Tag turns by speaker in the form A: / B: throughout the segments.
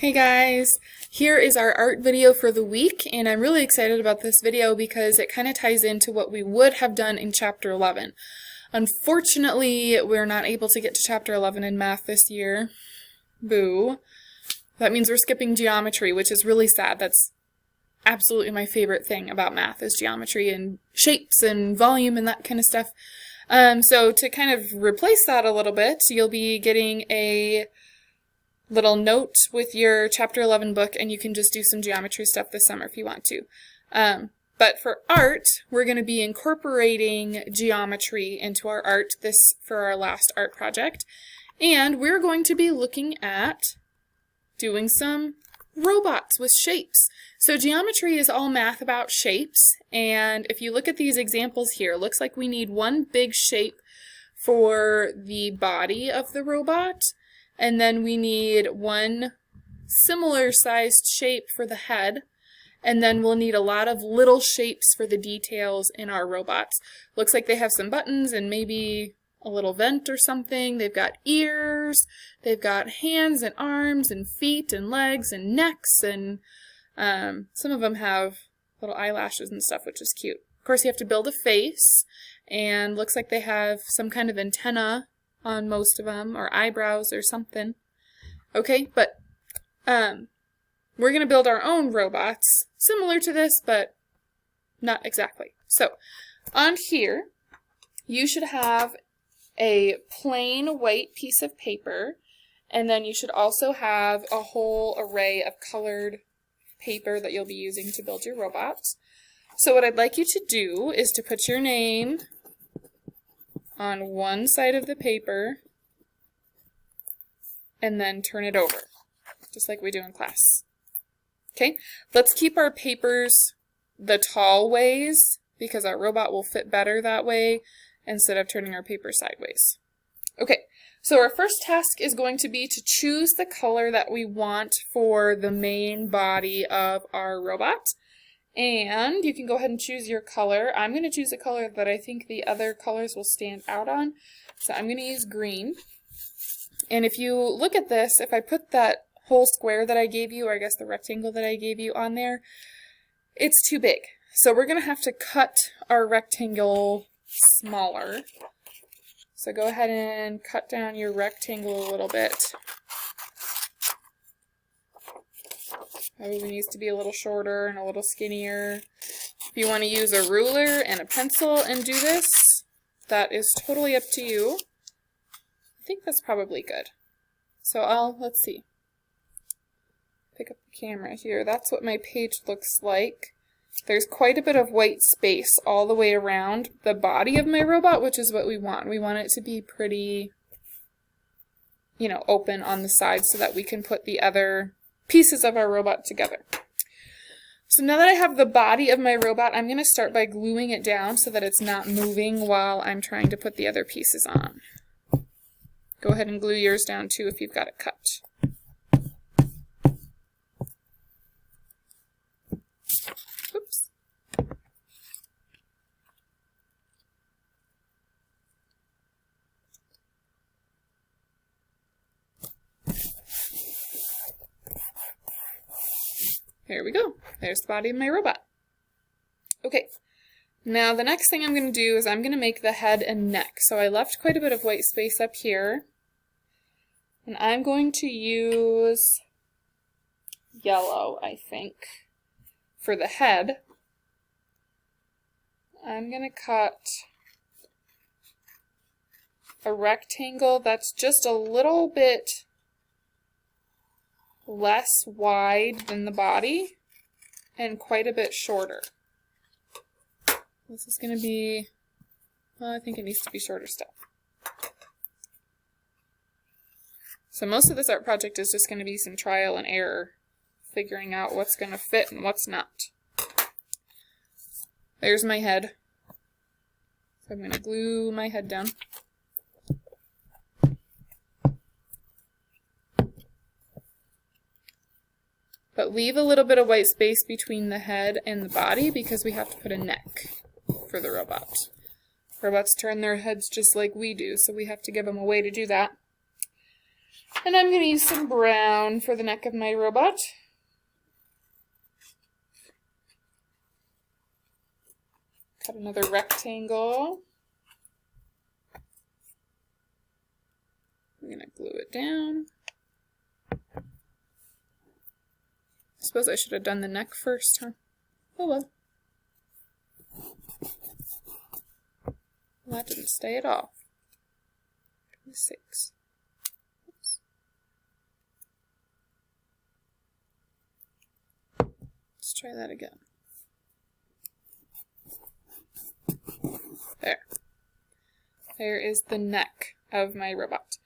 A: Hey guys, here is our art video for the week, and I'm really excited about this video because it kind of ties into what we would have done in Chapter 11. Unfortunately, we're not able to get to Chapter 11 in math this year. Boo. That means we're skipping geometry, which is really sad. That's absolutely my favorite thing about math is geometry and shapes and volume and that kind of stuff. So to kind of replace that a little bit, you'll be getting a little note with your Chapter 11 book, and you can just do some geometry stuff this summer if you want to. But for art, we're going to be incorporating geometry into our art for our last art project. And we're going to be looking at doing some robots with shapes. So geometry is all math about shapes, and if you look at these examples here, it looks like we need one big shape for the body of the robot, and then we need one similar sized shape for the head, and then we'll need a lot of little shapes for the details in our robots. Looks like they have some buttons and maybe a little vent or something. They've got ears, they've got hands and arms and feet and legs and necks, and some of them have little eyelashes and stuff, which is cute. Of course, you have to build a face, and looks like they have some kind of antenna on most of them, or eyebrows or something. Okay, but we're going to build our own robots similar to this, but not exactly. So on here, you should have a plain white piece of paper, and then you should also have a whole array of colored paper that you'll be using to build your robots. So what I'd like you to do is to put your name on one side of the paper and then turn it over, just like we do in class. Okay, let's keep our papers the tall ways because our robot will fit better that way instead of turning our paper sideways. Okay, so our first task is going to be to choose the color that we want for the main body of our robot. And you can go ahead and choose your color. I'm going to choose a color that I think the other colors will stand out on. So I'm going to use green. And if you look at this, if I put that whole square that I gave you, or I guess the rectangle that I gave you on there, it's too big. So we're going to have to cut our rectangle smaller. So go ahead and cut down your rectangle a little bit. Probably needs to be a little shorter and a little skinnier. If you want to use a ruler and a pencil and do this, that is totally up to you. I think that's probably good. So let's see. Pick up the camera here. That's what my page looks like. There's quite a bit of white space all the way around the body of my robot, which is what we want. We want it to be pretty, open on the sides so that we can put the other pieces of our robot together. So now that I have the body of my robot, I'm going to start by gluing it down so that it's not moving while I'm trying to put the other pieces on. Go ahead and glue yours down too if you've got it cut. Oops. There we go. There's the body of my robot. Okay, now the next thing I'm going to do is I'm going to make the head and neck. So I left quite a bit of white space up here. And I'm going to use yellow, I think, for the head. I'm going to cut a rectangle that's just a little bit less wide than the body and quite a bit shorter. This is going to be, well, I think it needs to be shorter still. So most of this art project is just going to be some trial and error, figuring out what's going to fit and what's not. There's my head. So I'm going to glue my head down. But leave a little bit of white space between the head and the body because we have to put a neck for the robot. Robots turn their heads just like we do, so we have to give them a way to do that. And I'm going to use some brown for the neck of my robot. Cut another rectangle. I'm going to glue it down. I suppose I should have done the neck first, huh? Oh well. That didn't stay at all. 6. Oops. Let's try that again. There. There is the neck of my robot.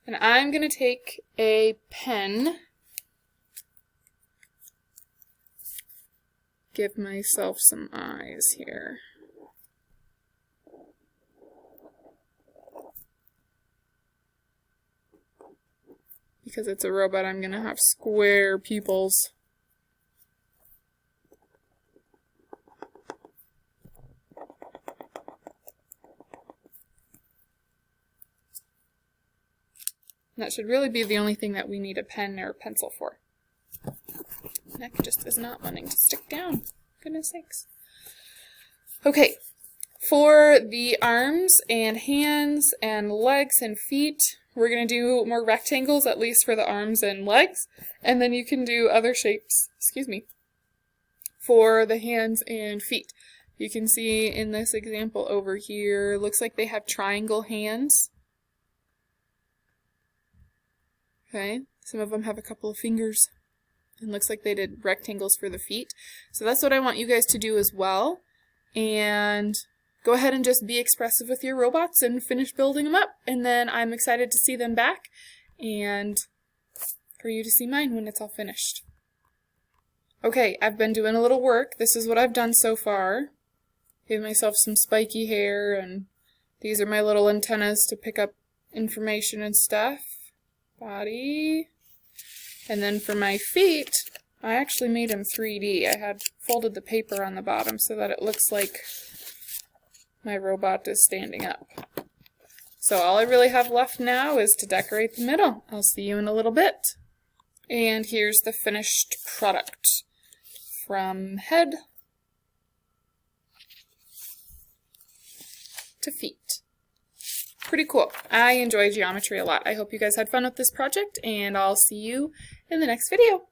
A: And I'm going to take a pen, give myself some eyes here. Because it's a robot, I'm going to have square pupils. That should really be the only thing that we need a pen or a pencil for. Neck just is not wanting to stick down. Goodness sakes. Okay, for the arms and hands and legs and feet, we're going to do more rectangles, at least for the arms and legs, and then you can do other shapes, for the hands and feet. You can see in this example over here, looks like they have triangle hands. Okay, some of them have a couple of fingers, and looks like they did rectangles for the feet. So that's what I want you guys to do as well, and go ahead and just be expressive with your robots and finish building them up, and then I'm excited to see them back, and for you to see mine when it's all finished. Okay, I've been doing a little work. This is what I've done so far. Gave myself some spiky hair, and these are my little antennas to pick up information and stuff. Body. And then for my feet, I actually made them 3D. I had folded the paper on the bottom so that it looks like my robot is standing up. So all I really have left now is to decorate the middle. I'll see you in a little bit. And here's the finished product. From head to feet. Pretty cool. I enjoy geometry a lot. I hope you guys had fun with this project, and I'll see you in the next video.